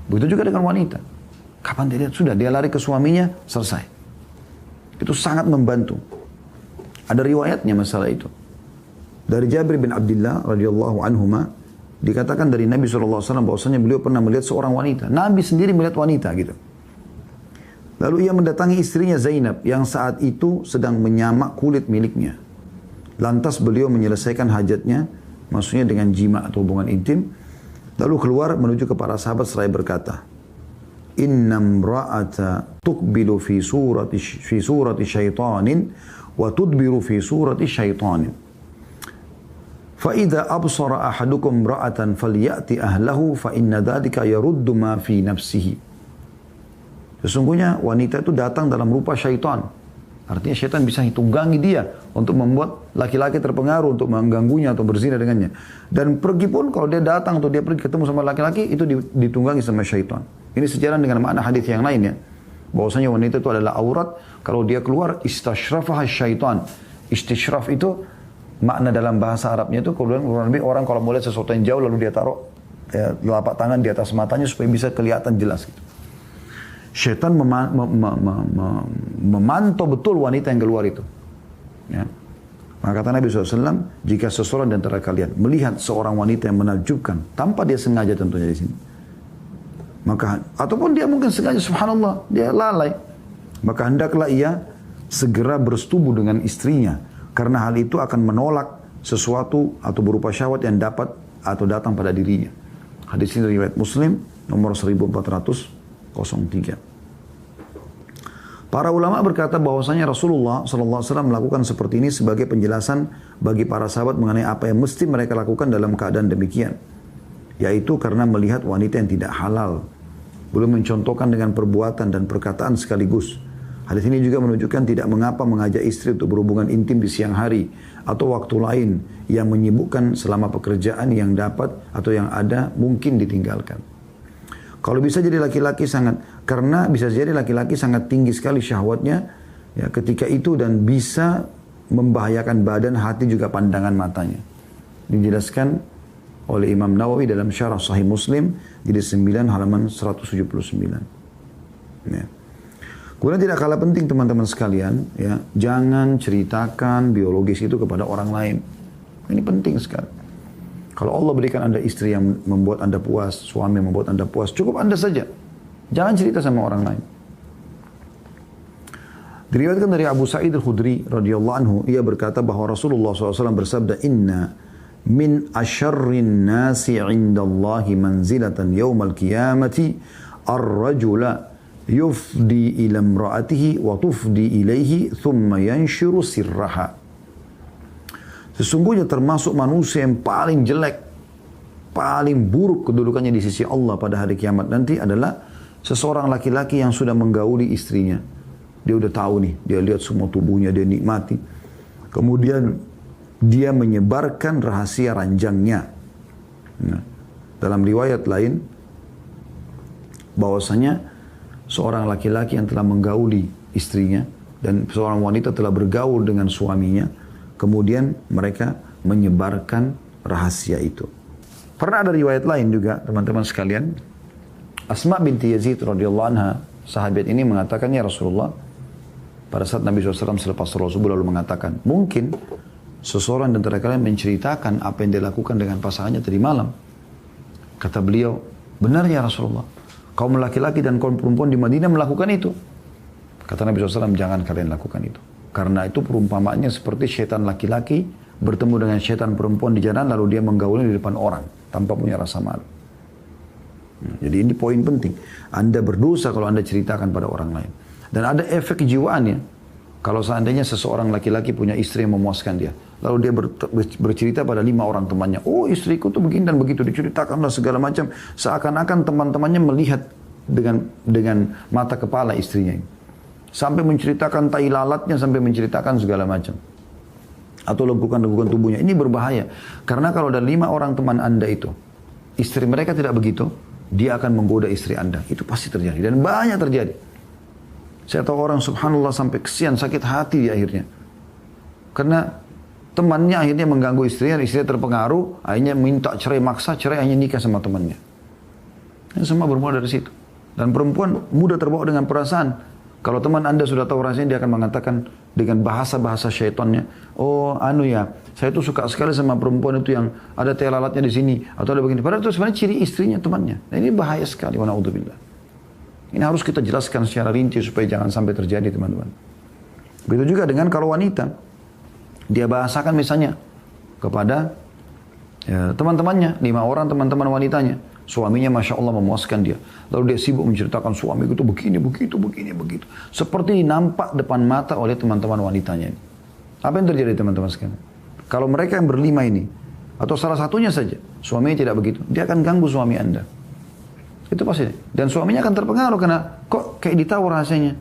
Begitu juga dengan wanita. Kapan dia lihat? Sudah, dia lari ke suaminya, selesai. Itu sangat membantu. Ada riwayatnya masalah itu. Dari Jabir bin Abdullah radhiyallahu anhuma, dikatakan dari Nabi SAW bahwasanya beliau pernah melihat seorang wanita. Nabi sendiri melihat wanita gitu. Lalu ia mendatangi istrinya Zainab yang saat itu sedang menyamak kulit miliknya. Lantas beliau menyelesaikan hajatnya, maksudnya dengan jima atau hubungan intim. Lalu keluar menuju ke para sahabat seraya berkata, Innam ra'ata tukbilu fi surati syaitanin wa tudbiru fi surati syaitanin. Fa'idha absara ahadukum ra'atan falyati ahlahu fa inna dhalika yaruddu ma fi nafsihi. Sesungguhnya wanita itu datang dalam rupa syaitan. Artinya syaitan bisa tunggangi dia untuk membuat laki-laki terpengaruh untuk mengganggunya atau berzina dengannya. Dan pergi pun kalau dia datang atau dia pergi ketemu sama laki-laki itu ditunggangi sama syaitan. Ini sejalan dengan makna hadis yang lainnya. Bahwasanya wanita itu adalah aurat. Kalau dia keluar istashrafaha syaitan. Istishraf itu makna dalam bahasa Arabnya itu kurang lebih orang kalau melihat sesuatu yang jauh lalu dia taruh telapak tangan di atas matanya supaya bisa kelihatan jelas gitu. Syaitan memantau betul wanita yang keluar itu. Ya. Maka kata Nabi SAW, jika seseorang di antara kalian melihat seorang wanita yang menakjubkan, tanpa dia sengaja tentunya di sini, maka ataupun dia mungkin sengaja, subhanallah, dia lalai, maka hendaklah ia segera bersetubuh dengan istrinya, karena hal itu akan menolak sesuatu atau berupa syahwat yang dapat atau datang pada dirinya. Hadis ini riwayat Muslim nomor 1403. Para ulama berkata bahwasanya Rasulullah SAW melakukan seperti ini sebagai penjelasan bagi para sahabat mengenai apa yang mesti mereka lakukan dalam keadaan demikian. Yaitu karena melihat wanita yang tidak halal. Belum mencontohkan dengan perbuatan dan perkataan sekaligus. Hadis ini juga menunjukkan tidak mengapa mengajak istri untuk berhubungan intim di siang hari atau waktu lain yang menyibukkan selama pekerjaan yang dapat atau yang ada mungkin ditinggalkan. Kalau bisa jadi laki-laki karena bisa jadi laki-laki sangat tinggi sekali syahwatnya ya, ketika itu dan bisa membahayakan badan, hati juga pandangan matanya. Dijelaskan oleh Imam Nawawi dalam Syarah Sahih Muslim jilid 9 halaman 179. Ya. Kemudian tidak kalah penting teman-teman sekalian, ya, jangan ceritakan biologis itu kepada orang lain. Ini penting sekali. Kalau Allah berikan Anda istri yang membuat Anda puas, suami yang membuat Anda puas, cukup Anda saja. Jangan cerita sama orang lain. Diriwayatkan dari Abu Sa'id Al-Khudri radhiyallahu anhu, ia berkata bahwa Rasulullah SAW bersabda, Inna min asyarrin nasi indallahi manzilatan yawmal qiyamati ar-rajula yufdi ila imra'atihi wa tufdi ilaihi thumma yanshiru sirraha. Sesungguhnya termasuk manusia yang paling jelek, paling buruk kedudukannya di sisi Allah pada hari kiamat nanti adalah seseorang laki-laki yang sudah menggauli istrinya. Dia udah tahu nih, dia lihat semua tubuhnya, dia nikmati. Kemudian dia menyebarkan rahasia ranjangnya. Nah, dalam riwayat lain, bahwasanya seorang laki-laki yang telah menggauli istrinya dan seorang wanita telah bergaul dengan suaminya, kemudian mereka menyebarkan rahasia itu. Pernah ada riwayat lain juga, teman-teman sekalian. Asma binti Yazid radhiyallahu anha, sahabat ini mengatakan, ya Rasulullah, pada saat Nabi SAW selepas sholat subuh lalu mengatakan, mungkin seseorang di antara kalian menceritakan apa yang dia lakukan dengan pasangannya tadi malam. Kata beliau, benar ya Rasulullah, kaum laki-laki dan kaum perempuan di Madinah melakukan itu. Kata Nabi SAW, jangan kalian lakukan itu. Karena itu perumpamaannya seperti syaitan laki-laki bertemu dengan syaitan perempuan di jalan lalu dia menggaulnya di depan orang. tanpa punya rasa malu. Jadi ini poin penting. Anda berdosa kalau Anda ceritakan pada orang lain. Dan ada efek kejiwaannya. Kalau seandainya seseorang laki-laki punya istri yang memuaskan dia. Lalu dia bercerita pada 5 orang temannya. Oh, istriku tuh begini dan begitu. Diceritakanlah segala macam. Seakan-akan teman-temannya melihat dengan mata kepala istrinya ini. Sampai menceritakan tai lalatnya, sampai menceritakan segala macam. Atau lengkukan-lengkukan tubuhnya. Ini berbahaya. Karena kalau ada 5 orang teman Anda itu, istri mereka tidak begitu, dia akan menggoda istri Anda. Itu pasti terjadi. Dan banyak terjadi. Saya tahu orang subhanallah sampai kesian, sakit hati di akhirnya. Karena temannya akhirnya mengganggu istrinya terpengaruh, akhirnya minta cerai, maksa cerai, hanya nikah sama temannya. Ini semua bermula dari situ. Dan perempuan mudah terbawa dengan perasaan. Kalau teman Anda sudah tahu rasanya, dia akan mengatakan dengan bahasa-bahasa syaitannya, oh saya tuh suka sekali sama perempuan itu yang ada tai lalatnya di sini, atau ada begini. Padahal itu sebenarnya ciri istrinya temannya. Nah ini bahaya sekali, wa na'udzubillah. Ini harus kita jelaskan secara rinci supaya jangan sampai terjadi, teman-teman. Begitu juga dengan kalau wanita, dia bahasakan misalnya kepada teman-temannya, 5 orang teman-teman wanitanya. Suaminya Masya Allah memuaskan dia. Lalu dia sibuk menceritakan suamiku itu begini, begitu. Seperti nampak depan mata oleh teman-teman wanitanya ini. Apa yang terjadi teman-teman sekalian? Kalau mereka yang berlima ini, atau salah satunya saja, suaminya tidak begitu, dia akan ganggu suami Anda. Itu pasti. Dan suaminya akan terpengaruh karena kok kayak ditahu rahasianya.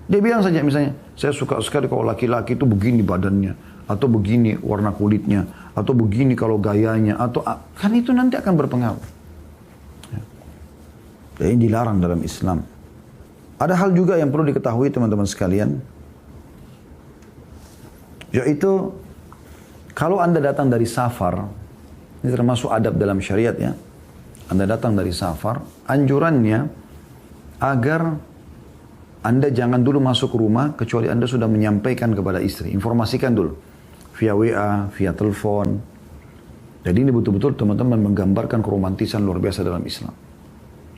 Dia bilang saja misalnya, saya suka sekali kalau laki-laki itu begini badannya, atau begini warna kulitnya, atau begini kalau gayanya, atau kan itu nanti akan berpengaruh. Ya. Dan ini dilarang dalam Islam. Ada hal juga yang perlu diketahui teman-teman sekalian, yaitu kalau Anda datang dari safar, ini termasuk adab dalam syariat ya. Anda datang dari safar, anjurannya agar Anda jangan dulu masuk rumah kecuali Anda sudah menyampaikan kepada istri. Informasikan dulu. Via WA, via telepon. Jadi ini betul-betul teman-teman menggambarkan keromantisan luar biasa dalam Islam.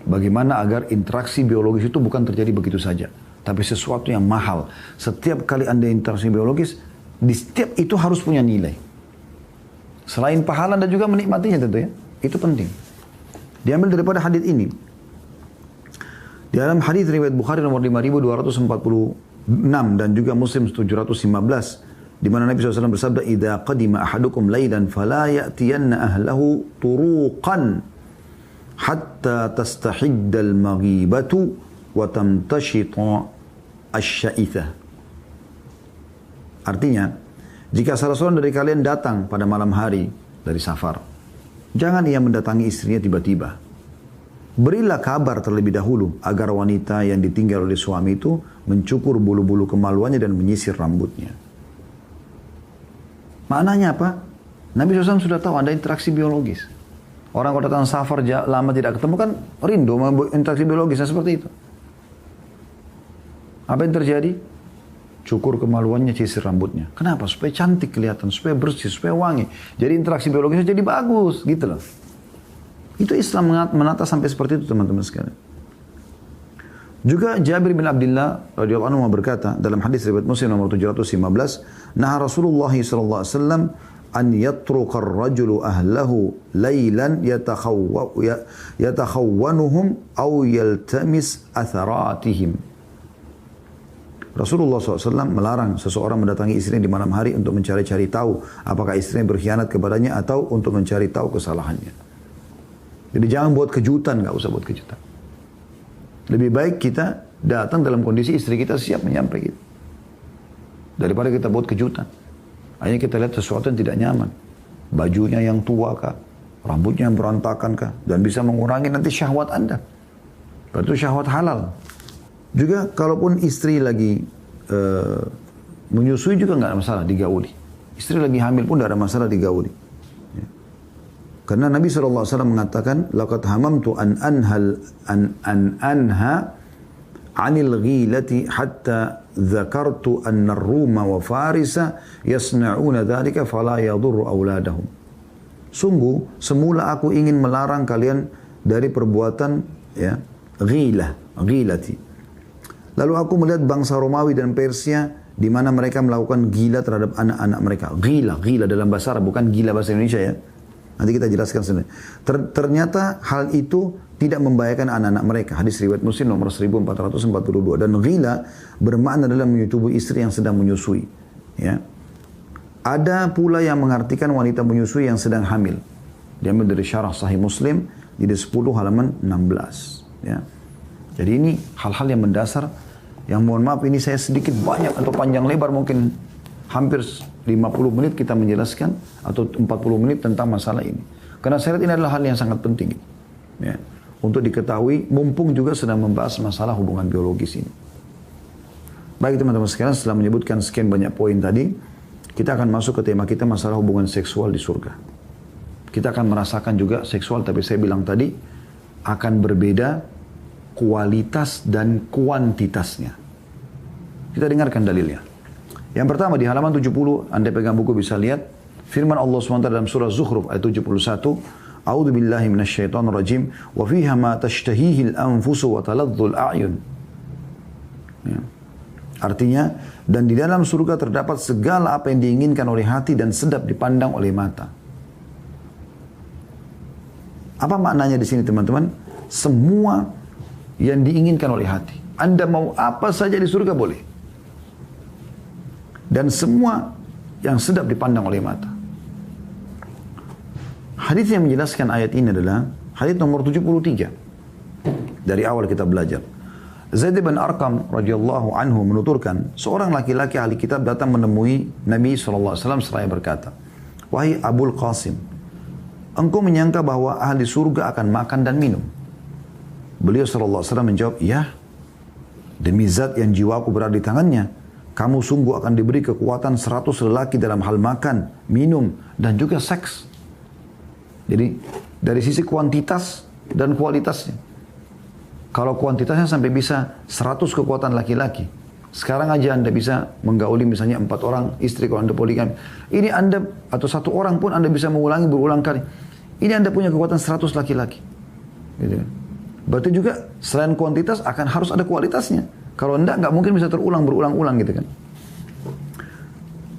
Bagaimana agar interaksi biologis itu bukan terjadi begitu saja. Tapi sesuatu yang mahal. Setiap kali Anda interaksi biologis, di setiap itu harus punya nilai. Selain pahala Anda juga menikmatinya tentu ya. Itu penting. Diambil daripada hadis ini. Di dalam hadis riwayat Bukhari nomor 5246 dan juga Muslim 715 di mana Nabi SAW bersabda, "Idza qadima ahadukum lailan fala ya'tiyanna ahlahu turuqan hatta tastahidda al-maghibatu wa tamtashita asy-sya'ithah." Artinya, jika salah seorang dari kalian datang pada malam hari dari safar, jangan ia mendatangi istrinya tiba-tiba. Berilah kabar terlebih dahulu agar wanita yang ditinggal oleh suami itu mencukur bulu-bulu kemaluannya dan menyisir rambutnya. Maknanya apa? Nabi SAW sudah tahu ada interaksi biologis. Orang kalau datang safar lama tidak ketemu kan rindu interaksi biologisnya seperti itu. Apa yang terjadi? Cukur kemaluannya, sisir rambutnya. Kenapa? Supaya cantik kelihatan, supaya bersih, supaya wangi. Jadi interaksi biologisnya jadi bagus, gitu loh. Itu Islam menata sampai seperti itu teman-teman sekalian. Juga Jabir bin Abdullah radhiyallahu anhu berkata dalam hadis riwayat Muslim nomor 715, "Nah Rasulullah sallallahu alaihi wasallam an yatruqa ar-rajulu ahlahu lailan yatakhawwanuhum aw yaltamis atharatihim." Rasulullah SAW melarang seseorang mendatangi istrinya di malam hari untuk mencari-cari tahu apakah istrinya berkhianat kepadanya atau untuk mencari tahu kesalahannya. Jadi jangan buat kejutan, nggak usah buat kejutan. Lebih baik kita datang dalam kondisi istri kita siap menyampaikan daripada kita buat kejutan. Akhirnya kita lihat sesuatu yang tidak nyaman. Bajunya yang tua kah? Rambutnya yang berantakan kah? Dan bisa mengurangi nanti syahwat Anda. Berarti syahwat halal. Juga kalaupun istri lagi menyusui juga nggak ada masalah digauli. Istri lagi hamil pun tidak ada masalah digauli. Ya. Karena Nabi SAW mengatakan, "Laqad hamamtu an anha 'anil ghilati hatta dzakartu anna ar-Ruma wa Farisa yasna'una dzalika fala yadurru auladahum." Sungguh, semula aku ingin melarang kalian dari perbuatan ya, ghilati. Lalu aku melihat bangsa Romawi dan Persia di mana mereka melakukan gila terhadap anak-anak mereka. Gila dalam bahasa Arab, bukan gila bahasa Indonesia ya. Nanti kita jelaskan sendiri. Ternyata hal itu tidak membahayakan anak-anak mereka. Hadis riwayat Muslim nomor 1442. Dan ghila bermakna adalah menyetubui istri yang sedang menyusui. Ya. Ada pula yang mengartikan wanita menyusui yang sedang hamil. Diambil dari syarah Sahih Muslim di 10 halaman 16. Ya. Jadi ini hal-hal yang mendasar yang mohon maaf ini saya sedikit banyak atau panjang lebar mungkin hampir 50 menit kita menjelaskan atau 40 menit tentang masalah ini. Karena saya lihat ini adalah hal yang sangat penting. Ya. Untuk diketahui mumpung juga sedang membahas masalah hubungan biologis ini. Baik teman-teman sekalian, setelah menyebutkan sekian banyak poin tadi, kita akan masuk ke tema kita masalah hubungan seksual di surga. Kita akan merasakan juga seksual, tapi saya bilang tadi akan berbeda kualitas dan kuantitasnya. Kita dengarkan dalilnya. Yang pertama di halaman 70, Anda pegang buku bisa lihat firman Allah SWT dalam surah Zukhruf ayat 71. A'udzu billahi minasyaitonir rajim wa fiha ma tashtahihi al-anfusu wa taladhdhu al-a'yun. Ya. Artinya, dan di dalam surga terdapat segala apa yang diinginkan oleh hati dan sedap dipandang oleh mata. Apa maknanya di sini teman-teman? Semua yang diinginkan oleh hati. Anda mau apa saja di surga boleh. Dan semua yang sedap dipandang oleh mata. Hadis yang menjelaskan ayat ini adalah hadis nomor 73. Dari awal kita belajar. Zaid bin Arqam radhiyallahu anhu menuturkan, seorang laki-laki ahli kitab datang menemui Nabi SAW seraya berkata, "Wahai Abul Qasim, engkau menyangka bahwa ahli surga akan makan dan minum?" Beliau SAW menjawab, "Ya, demi zat yang jiwaku berada di tangannya, kamu sungguh akan diberi kekuatan 100 lelaki dalam hal makan, minum, dan juga seks." Jadi, dari sisi kuantitas dan kualitasnya. Kalau kuantitasnya sampai bisa 100 kekuatan laki-laki. Sekarang aja Anda bisa menggauli misalnya 4 orang istri kalau Anda poligami. Ini Anda, atau 1 orang pun Anda bisa mengulangi berulang kali. Ini Anda punya kekuatan 100 laki-laki. Gitu. Berarti juga selain kuantitas akan harus ada kualitasnya. Kalau enggak mungkin bisa terulang berulang-ulang gitu kan.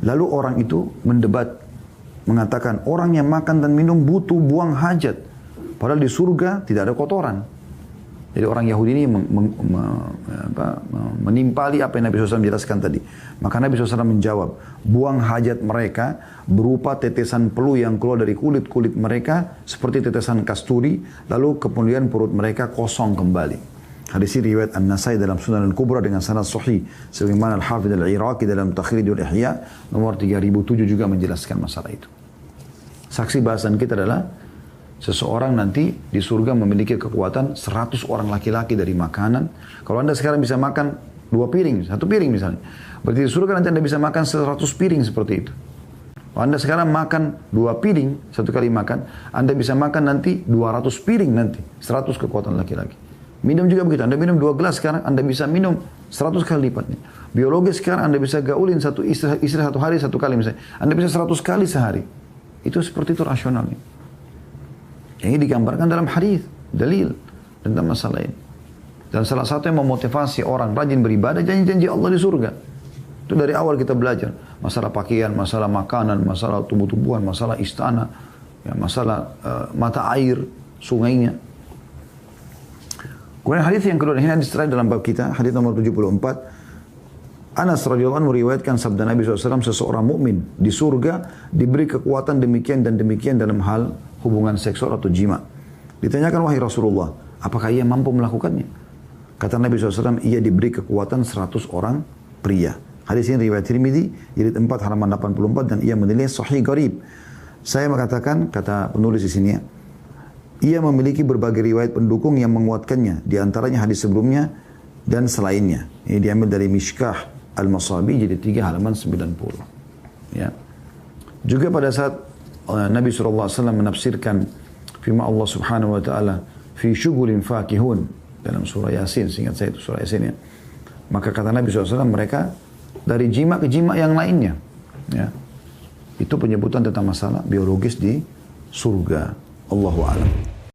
Lalu orang itu mendebat, mengatakan orang yang makan dan minum butuh buang hajat. Padahal di surga tidak ada kotoran. Jadi orang Yahudi ini menimpali apa yang Nabi SAW jelaskan tadi. Maka Nabi SAW menjawab, buang hajat mereka berupa tetesan peluh yang keluar dari kulit-kulit mereka seperti tetesan kasturi, lalu kemudian perut mereka kosong kembali. Hadis ini riwayat An-Nasai dalam Sunan Al-Kubra dengan sanad sahih. Sebagaimana Al-Hafidh Al-Iraqi dalam Takhridul Ihya nomor 3007 juga menjelaskan masalah itu. Saksi bahasan kita adalah seseorang nanti di surga memiliki kekuatan 100 orang laki-laki dari makanan. Kalau Anda sekarang bisa makan 2 piring, 1 piring misalnya. Berarti di surga nanti Anda bisa makan 100 piring seperti itu. Kalau Anda sekarang makan 2 piring, 1 kali makan, Anda bisa makan nanti 200 piring nanti. 100 kekuatan laki-laki. Minum juga begitu. Anda minum 2 gelas sekarang, Anda bisa minum 100 kali lipatnya. Biologis sekarang Anda bisa gaulin satu istri 1 hari 1 kali misalnya. Anda bisa 100 kali sehari. Itu seperti itu rasionalnya. Ini digambarkan dalam hadis, dalil tentang masalah ini. Dan salah satu yang memotivasi orang rajin beribadah, janji-janji Allah di surga. Itu dari awal kita belajar. Masalah pakaian, masalah makanan, masalah tumbuh-tumbuhan, masalah istana, ya, masalah mata air, sungainya. Kemudian hadis yang kedua, ini hadis terakhir dalam bab kita, hadis nomor 74. Anas radhiyallahu anhu meriwayatkan sabda Nabi SAW, seseorang mukmin di surga diberi kekuatan demikian dan demikian dalam hal hubungan seksual atau jima. Ditanyakan, wahai Rasulullah, apakah ia mampu melakukannya? Kata Nabi SAW, ia diberi kekuatan 100 orang pria. Hadis ini riwayat Tirmidzi, jilid 4 halaman 84, dan ia menilai sahih gharib. Saya mengatakan, kata penulis di sini ya, ia memiliki berbagai riwayat pendukung yang menguatkannya, di antaranya hadis sebelumnya dan selainnya. Ini diambil dari Mishkah Al-Masabi, jilid 3 halaman 90. Ya. Juga pada saat Nabi SAW menafsirkan firman Allah Subhanahu wa taala fi syughulin fakihun dalam surah Yasin, seingat saya itu surah Yasin ya. Maka kata Nabi SAW, mereka dari jima ke jima yang lainnya. Ya. Itu penyebutan tentang masalah biologis di surga. Allahu a'lam.